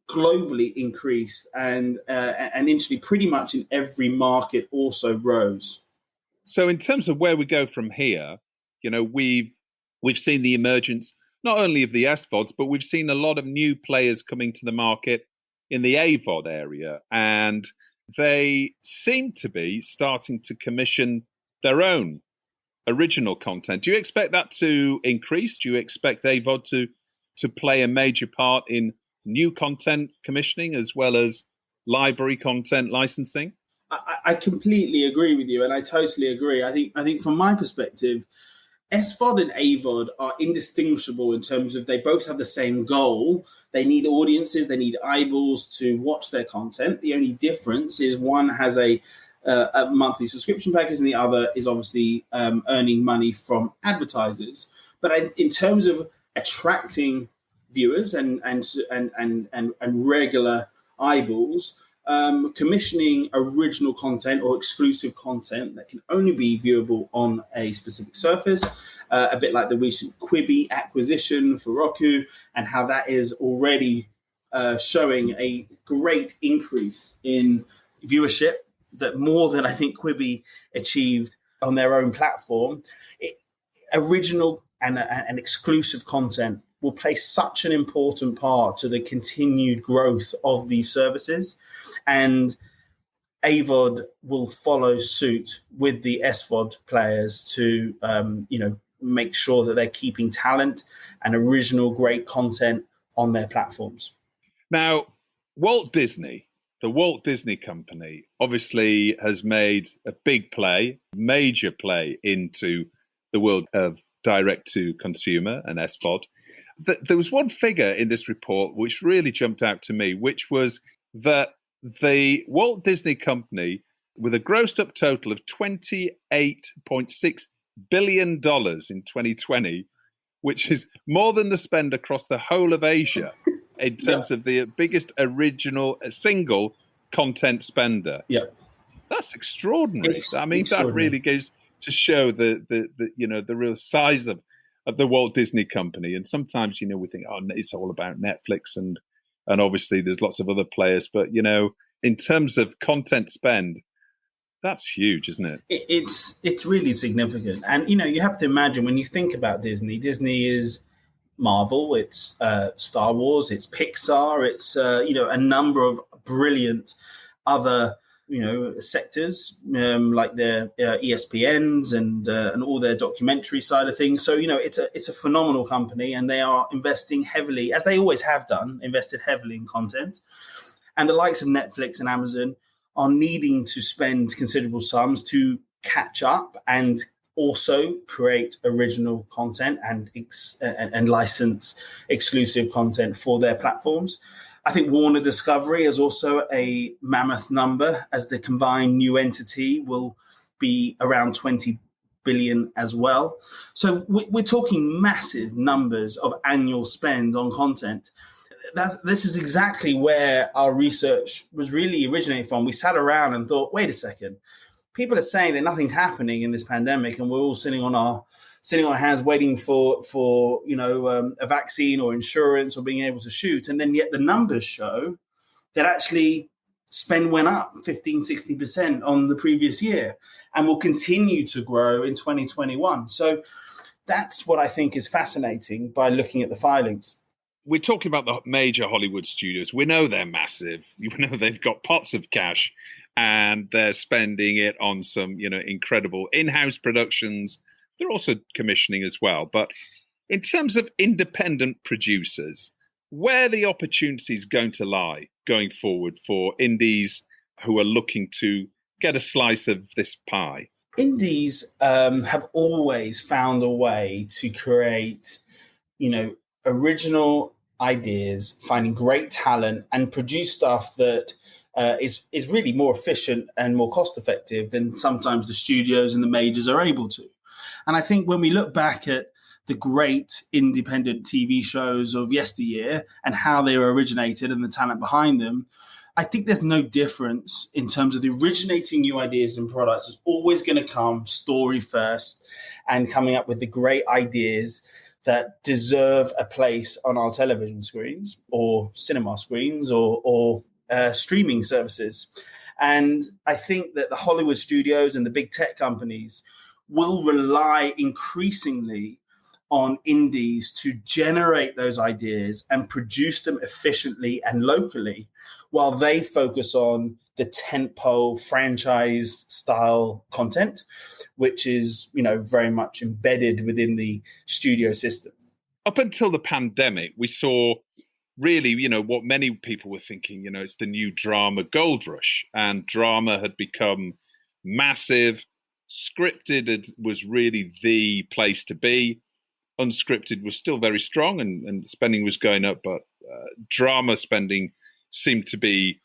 globally increased and initially pretty much in every market also rose. So in terms of where we go from here, we've seen the emergence not only of the SVODs, but we've seen a lot of new players coming to the market in the AVOD area, and they seem to be starting to commission their own original content. Do you expect that to increase? Do you expect AVOD to play a major part in new content commissioning as well as library content licensing? I completely agree with you, and I totally agree. I think from my perspective, SVOD and AVOD are indistinguishable in terms of they both have the same goal. They need audiences, they need eyeballs to watch their content. The only difference is one has a a monthly subscription package, and the other is obviously earning money from advertisers. But in terms of attracting viewers and regular eyeballs, commissioning original content or exclusive content that can only be viewable on a specific surface, a bit like the recent Quibi acquisition for Roku, and how that is already showing a great increase in viewership, that more than I think Quibi achieved on their own platform. Original and exclusive content will play such an important part to the continued growth of these services. And AVOD will follow suit with the SVOD players to, make sure that they're keeping talent and original great content on their platforms. Now, Walt Disney, the Walt Disney Company, obviously has made a big play, major play into the world of direct-to-consumer and SVOD. There was one figure in this report which really jumped out to me, which was that the Walt Disney Company, with a grossed up total of $28.6 billion in 2020, which is more than the spend across the whole of Asia in terms of the biggest original single content spender. Yeah, that's extraordinary. That really goes to show the real size of the Walt Disney Company. And sometimes, we think, it's all about Netflix and obviously there's lots of other players. But, in terms of content spend, that's huge, isn't it? It's really significant. And, you have to imagine when you think about Disney is Marvel, it's Star Wars, it's Pixar, it's, a number of brilliant other sectors like their ESPNs and all their documentary side of things. So it's a phenomenal company, and they are investing heavily, as they always have done, invested heavily in content. And the likes of Netflix and Amazon are needing to spend considerable sums to catch up and also create original content and license exclusive content for their platforms. I think Warner Discovery is also a mammoth number, as the combined new entity will be around 20 billion as well. So we're talking massive numbers of annual spend on content. This is exactly where our research was really originating from. We sat around and thought, wait a second, people are saying that nothing's happening in this pandemic, and we're all sitting on our hands waiting for a vaccine or insurance or being able to shoot. And then yet the numbers show that actually spend went up 15-60% on the previous year and will continue to grow in 2021. So that's what I think is fascinating by looking at the filings. We're talking about the major Hollywood studios. We know they're massive. You know, they've got pots of cash and they're spending it on some, incredible in-house productions. They're also commissioning as well. But in terms of independent producers, where are the opportunities going to lie going forward for indies who are looking to get a slice of this pie? Indies have always found a way to create, original ideas, finding great talent, and produce stuff that is really more efficient and more cost effective than sometimes the studios and the majors are able to. And I think when we look back at the great independent TV shows of yesteryear and how they were originated and the talent behind them, I think there's no difference in terms of the originating new ideas and products. It's always going to come story first and coming up with the great ideas that deserve a place on our television screens or cinema screens or streaming services. And I think that the Hollywood studios and the big tech companies will rely increasingly on indies to generate those ideas and produce them efficiently and locally, while they focus on the tentpole franchise style content, which is, very much embedded within the studio system. Up until the pandemic, we saw really, what many people were thinking, it's the new drama gold rush, and drama had become massive. Scripted was really the place to be. Unscripted was still very strong and spending was going up, but drama spending seemed to be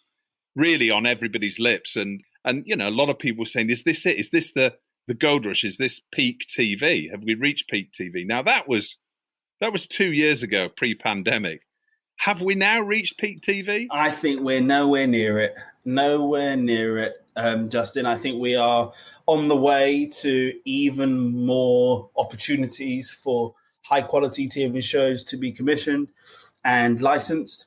really on everybody's lips. And And, you know, a lot of people were saying, is this it? Is this the gold rush? Is this peak TV? Have we reached peak TV? Now, that was 2 years ago, pre-pandemic. Have we now reached peak TV? I think we're nowhere near it. Nowhere near it, Justin. I think we are on the way to even more opportunities for high-quality TV shows to be commissioned and licensed.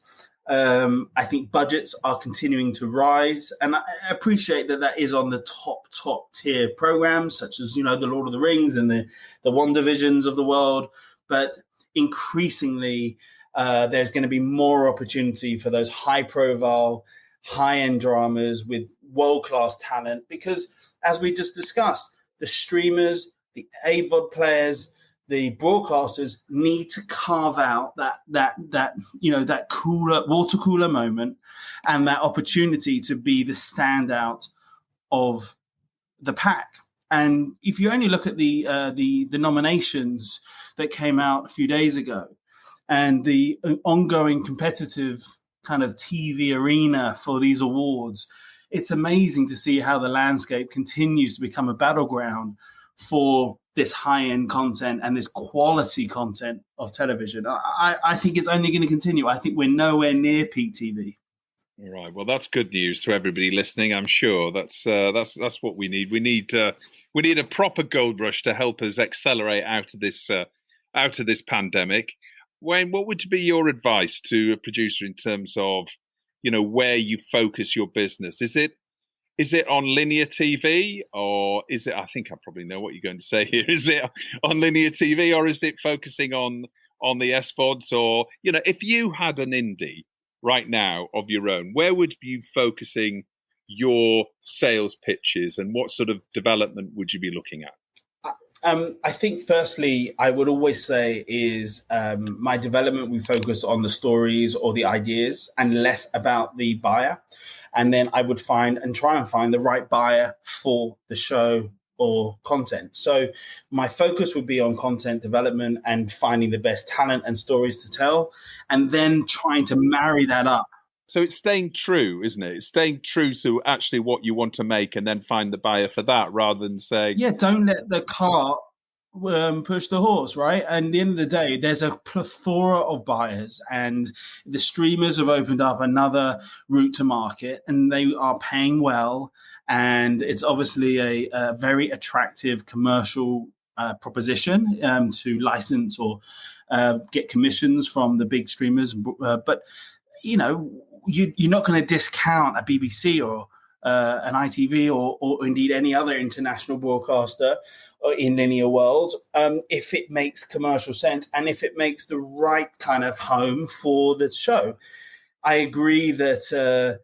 I think budgets are continuing to rise, and I appreciate that is on the top tier programs, such as, you know, the Lord of the Rings and the WandaVisions of the world. But increasingly, there's going to be more opportunity for those high-profile, high-end dramas with world-class talent, because, as we just discussed, the streamers, the AVOD players, the broadcasters need to carve out that you know, that cooler water cooler moment and that opportunity to be the standout of the pack. And if you only look at the nominations that came out a few days ago, and the ongoing competitive kind of TV arena for these awards, it's amazing to see how the landscape continues to become a battleground for this high-end content and this quality content of television. I think it's only going to continue. I think we're nowhere near peak TV. All right. Well, that's good news to everybody listening. I'm sure that's what we need. We need a proper gold rush to help us accelerate out of this pandemic. Wayne, what would be your advice to a producer in terms of, you know, where you focus your business? Is it on linear TV, or is it, I think I probably know what you're going to say here. Is it on linear TV, or is it focusing on the SVODs? Or, you know, if you had an indie right now of your own, where would you be focusing your sales pitches, and what sort of development would you be looking at? I think, firstly, I would always say is my development, we focus on the stories or the ideas and less about the buyer. And then I would try and find the right buyer for the show or content. So my focus would be on content development and finding the best talent and stories to tell, and then trying to marry that up. So it's staying true, isn't it? It's staying true to actually what you want to make, and then find the buyer for that, rather than saying... Yeah, don't let the cart push the horse, right? And at the end of the day, there's a plethora of buyers, and the streamers have opened up another route to market, and they are paying well. And it's obviously a very attractive commercial proposition to license or get commissions from the big streamers. But, you know, you're not going to discount a BBC or an ITV or indeed any other international broadcaster in linear world if it makes commercial sense and if it makes the right kind of home for the show. I agree that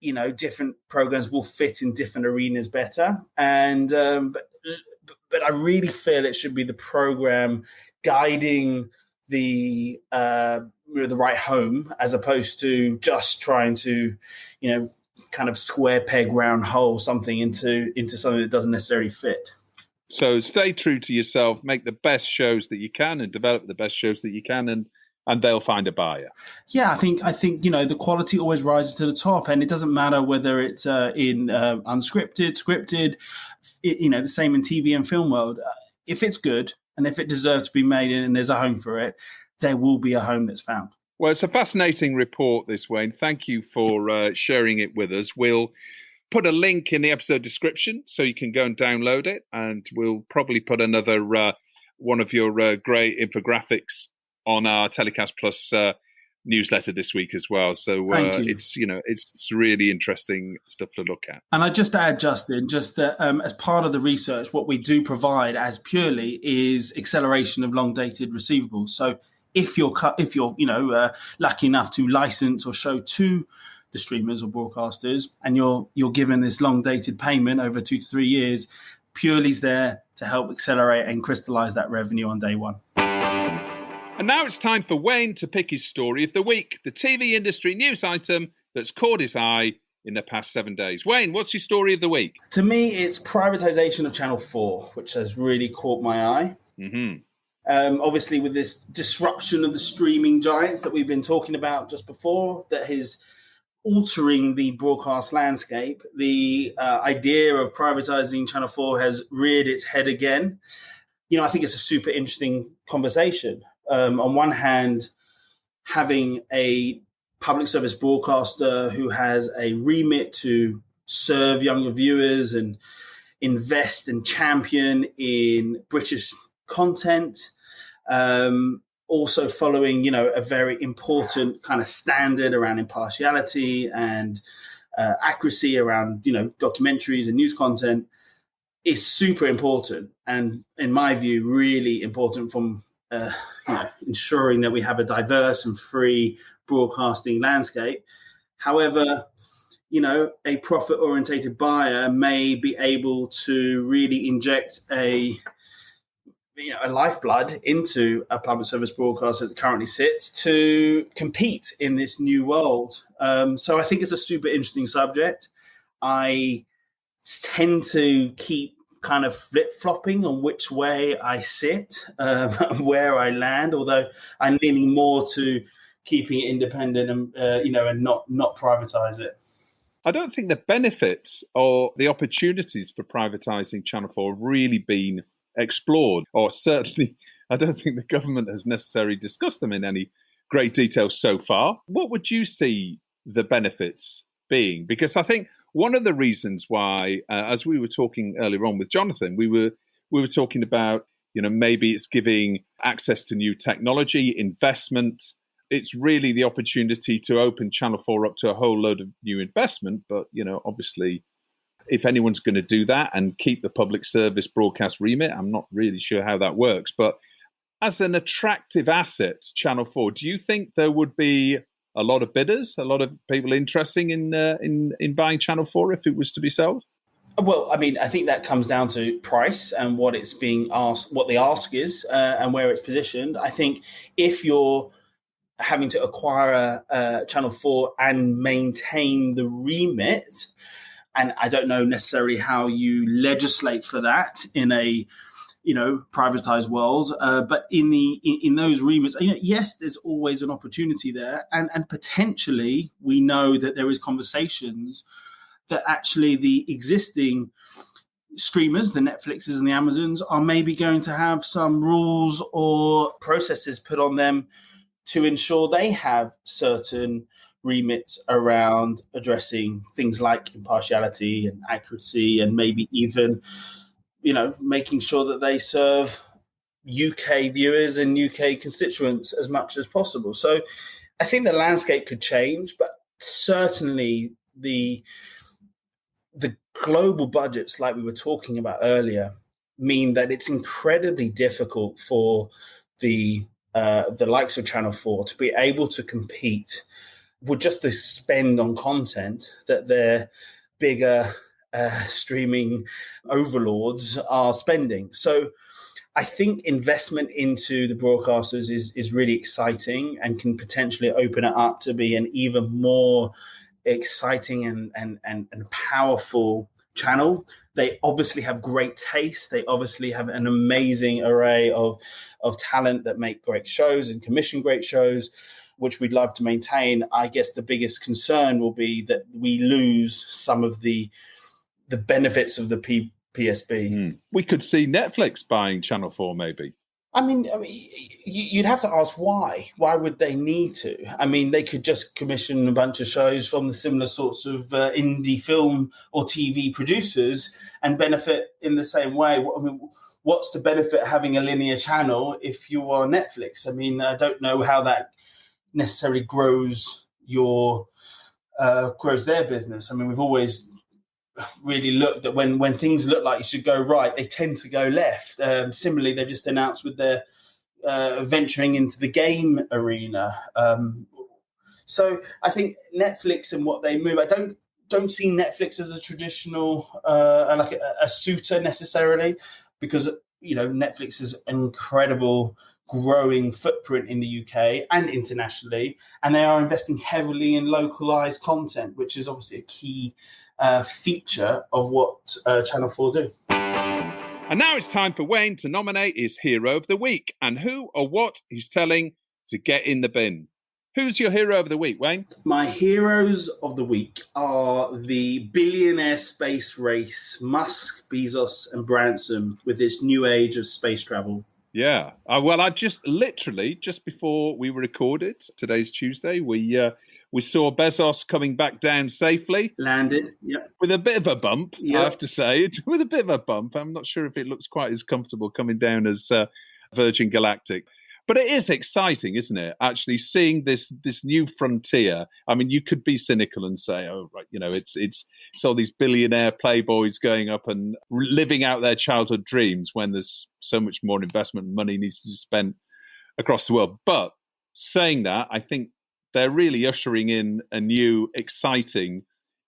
you know, different programs will fit in different arenas better, and but I really feel it should be the program guiding the right home, as opposed to just trying to, you know, kind of square peg round hole something into something that doesn't necessarily fit. So stay true to yourself, make the best shows that you can, and develop the best shows that you can, and they'll find a buyer. Yeah, I think you know, the quality always rises to the top, and it doesn't matter whether it's in unscripted, scripted, you know, the same in TV and film world. If it's good and if it deserves to be made and there's a home for it, there will be a home that's found. Well, it's a fascinating report, this, Wayne. Thank you for sharing it with us. We'll put a link in the episode description so you can go and download it, and we'll probably put another one of your great infographics on our TellyCast Plus newsletter this week as well. So it's, you know, it's really interesting stuff to look at. And I just add, Justin, just that as part of the research, what we do provide as Purely is acceleration of long dated receivables. So if you're you know, lucky enough to license or show to the streamers or broadcasters, and you're given this long dated payment over 2 to 3 years, Purely's there to help accelerate and crystallize that revenue on day one. And now it's time for Wayne to pick his story of the week, the TV industry news item that's caught his eye in the past 7 days. Wayne, what's your story of the week? To me, it's privatisation of Channel 4, which has really caught my eye. Mm-hmm. Obviously, with this disruption of the streaming giants that we've been talking about just before, that has altering the broadcast landscape. The idea of privatising Channel 4 has reared its head again. I think it's a super interesting conversation. On one hand, having a public service broadcaster who has a remit to serve younger viewers and invest and champion in British content, also following, a very important kind of standard around impartiality and accuracy around, documentaries and news content is super important. And in my view, really important from, ensuring that we have a diverse and free broadcasting landscape. However, a profit-orientated buyer may be able to really inject a lifeblood into a public service broadcaster that currently sits to compete in this new world. So I think it's a super interesting subject. I tend to keep kind of flip-flopping on which way I sit, where I land, although I'm leaning more to keeping it independent and, and not privatise it. I don't think the benefits or the opportunities for privatising Channel 4 have really been explored, or certainly I don't think the government has necessarily discussed them in any great detail so far. What would you see the benefits being? Because I think one of the reasons why, as we were talking earlier on with Jonathan, we were talking about, maybe it's giving access to new technology, investment. It's really the opportunity to open Channel 4 up to a whole load of new investment. But, obviously, if anyone's going to do that and keep the public service broadcast remit, I'm not really sure how that works. But as an attractive asset, Channel 4, do you think there would be a lot of bidders, a lot of people interested in buying Channel 4 if it was to be sold? Well, I mean, I think that comes down to price and what it's being asked, what the ask is, and where it's positioned. I think if you're having to acquire Channel 4 and maintain the remit, and I don't know necessarily how you legislate for that in a privatized world, but in those remits, yes, there's always an opportunity there, and potentially we know that there is conversations that actually the existing streamers, the Netflixes and the Amazons, are maybe going to have some rules or processes put on them to ensure they have certain remits around addressing things like impartiality and accuracy, and maybe even making sure that they serve UK viewers and UK constituents as much as possible. So I think the landscape could change, but certainly the global budgets, like we were talking about earlier, mean that it's incredibly difficult for the likes of Channel 4 to be able to compete with just the spend on content that their bigger streaming overlords are spending. So I think investment into the broadcasters is really exciting and can potentially open it up to be an even more exciting and powerful channel. They obviously have great taste. They obviously have an amazing array of talent that make great shows and commission great shows, which we'd love to maintain. I guess the biggest concern will be that we lose some of the benefits of the PSB. We could see Netflix buying Channel 4 maybe. I mean, you'd have to ask why. Why would they need to? I mean, they could just commission a bunch of shows from the similar sorts of indie film or TV producers and benefit in the same way. I mean, what's the benefit of having a linear channel if you are Netflix? I mean, I don't know how that necessarily grows their business. I mean, we've always really looked at when things look like you should go right, they tend to go left. Similarly, they've just announced with their venturing into the game arena. So I think Netflix and what they move, I don't see Netflix as a traditional like a suitor necessarily, because Netflix is an incredible growing footprint in the UK and internationally, and they are investing heavily in localized content, which is obviously a key feature of what Channel 4 do. And now it's time for Wayne to nominate his Hero of the Week and who or what he's telling to get in the bin. Who's your hero of the week, Wayne? My heroes of the week are the billionaire space race, Musk, Bezos and Branson, with this new age of space travel. Yeah. Well, I just before we recorded, today's Tuesday, we saw Bezos coming back down safely. Landed, yeah. With a bit of a bump, Yep. I have to say. With a bit of a bump. I'm not sure if it looks quite as comfortable coming down as Virgin Galactic. But it is exciting, isn't it? Actually seeing this new frontier. I mean, you could be cynical and say, oh, right, it's all these billionaire playboys going up and living out their childhood dreams when there's so much more investment and money needs to be spent across the world. But saying that, I think they're really ushering in a new, exciting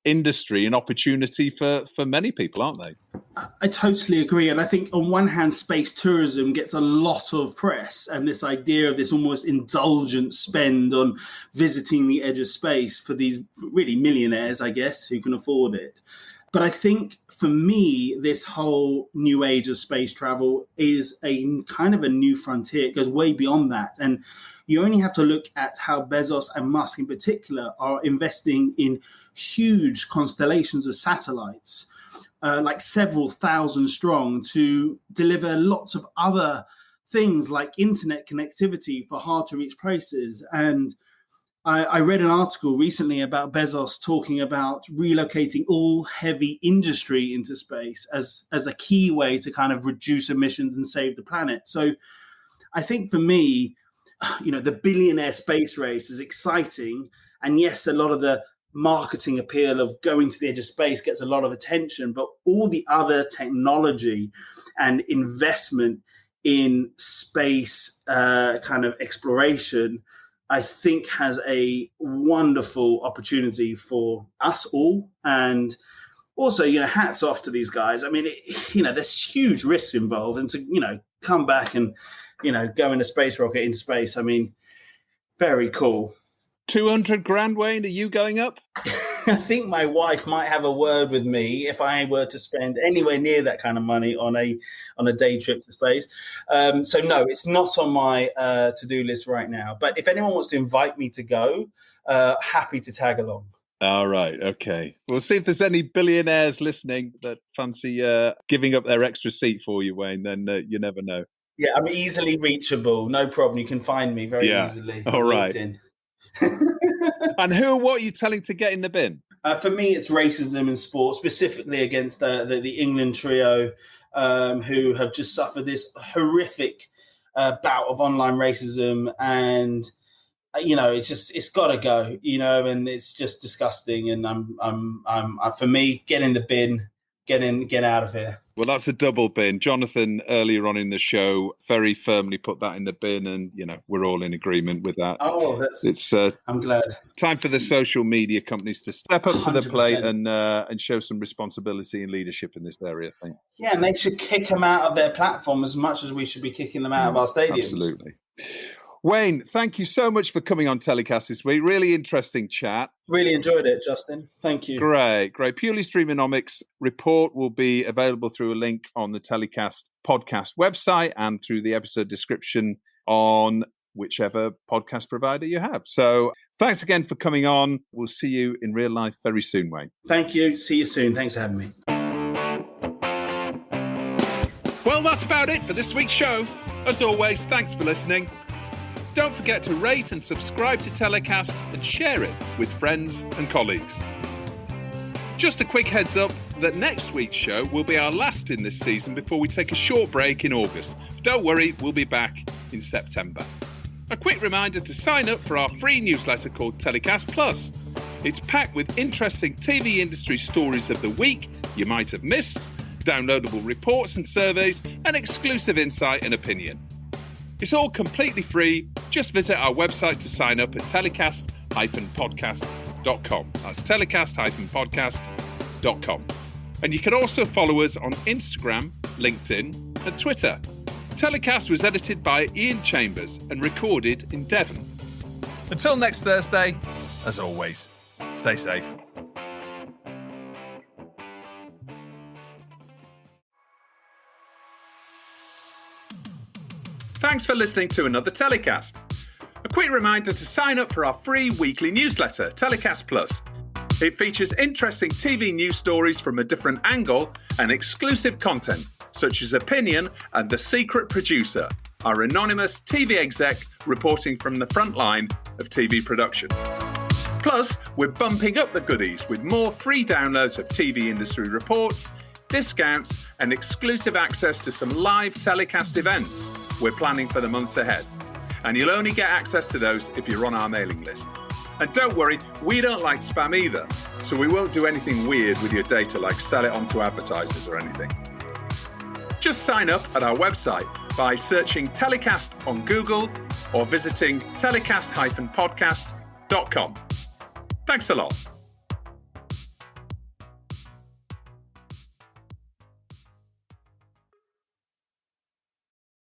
industry and opportunity for many people, aren't they? I totally agree. And I think on one hand, space tourism gets a lot of press, and this idea of this almost indulgent spend on visiting the edge of space for these really millionaires, I guess, who can afford it. But I think for me, this whole new age of space travel is a kind of a new frontier. It goes way beyond that. And you only have to look at how Bezos and Musk in particular are investing in huge constellations of satellites, like several thousand strong, to deliver lots of other things like internet connectivity for hard to reach places. And I read an article recently about Bezos talking about relocating all heavy industry into space as a key way to kind of reduce emissions and save the planet. So I think for me, the billionaire space race is exciting. And yes, a lot of the marketing appeal of going to the edge of space gets a lot of attention, but all the other technology and investment in space kind of exploration, I think has a wonderful opportunity for us all. And also, hats off to these guys. I mean, there's huge risks involved, and to, come back and, go in a space rocket into space. I mean, very cool. 200 grand, Wayne, are you going up? I think my wife might have a word with me if I were to spend anywhere near that kind of money on a day trip to space. So no, it's not on my to-do list right now. But if anyone wants to invite me to go, happy to tag along. All right, okay. We'll see if there's any billionaires listening that fancy giving up their extra seat for you, Wayne. Then you never know. Yeah, I'm easily reachable. No problem. You can find me very easily. All right. LinkedIn. And what are you telling to get in the bin? For me, it's racism in sport, specifically against the England trio, who have just suffered this horrific bout of online racism, and it's got to go, and it's just disgusting. And I'm for me, get in the bin, get out of here. Well, that's a double bin. Jonathan, earlier on in the show, very firmly put that in the bin, and we're all in agreement with that. Oh, I'm glad. Time for the social media companies to step up 100%. To the plate and show some responsibility and leadership in this area, I think. Yeah, and they should kick them out of their platform as much as we should be kicking them out of our stadiums. Absolutely. Wayne, thank you so much for coming on TellyCast this week. Really interesting chat. Really enjoyed it, Justin. Thank you. Great. Purely Streamonomics report will be available through a link on the TellyCast podcast website and through the episode description on whichever podcast provider you have. So thanks again for coming on. We'll see you in real life very soon, Wayne. Thank you. See you soon. Thanks for having me. Well, that's about it for this week's show. As always, thanks for listening. Don't forget to rate and subscribe to TellyCast and share it with friends and colleagues. Just a quick heads up that next week's show will be our last in this season before we take a short break in August. Don't worry, we'll be back in September. A quick reminder to sign up for our free newsletter called TellyCast Plus. It's packed with interesting TV industry stories of the week you might have missed, downloadable reports and surveys, and exclusive insight and opinion. It's all completely free. Just visit our website to sign up at telecast-podcast.com. That's telecast-podcast.com. And you can also follow us on Instagram, LinkedIn, and Twitter. TellyCast was edited by Ian Chambers and recorded in Devon. Until next Thursday, as always, stay safe. Thanks for listening to another TellyCast. A quick reminder to sign up for our free weekly newsletter, TellyCast Plus. It features interesting TV news stories from a different angle and exclusive content, such as Opinion and The Secret Producer, our anonymous TV exec reporting from the front line of TV production. Plus, we're bumping up the goodies with more free downloads of TV industry reports, discounts, and exclusive access to some live telecast events we're planning for the months ahead. And you'll only get access to those if you're on our mailing list. And don't worry, we don't like spam either, so we won't do anything weird with your data like sell it on to advertisers or anything. Just sign up at our website by searching TellyCast on Google or visiting telecast-podcast.com. Thanks a lot.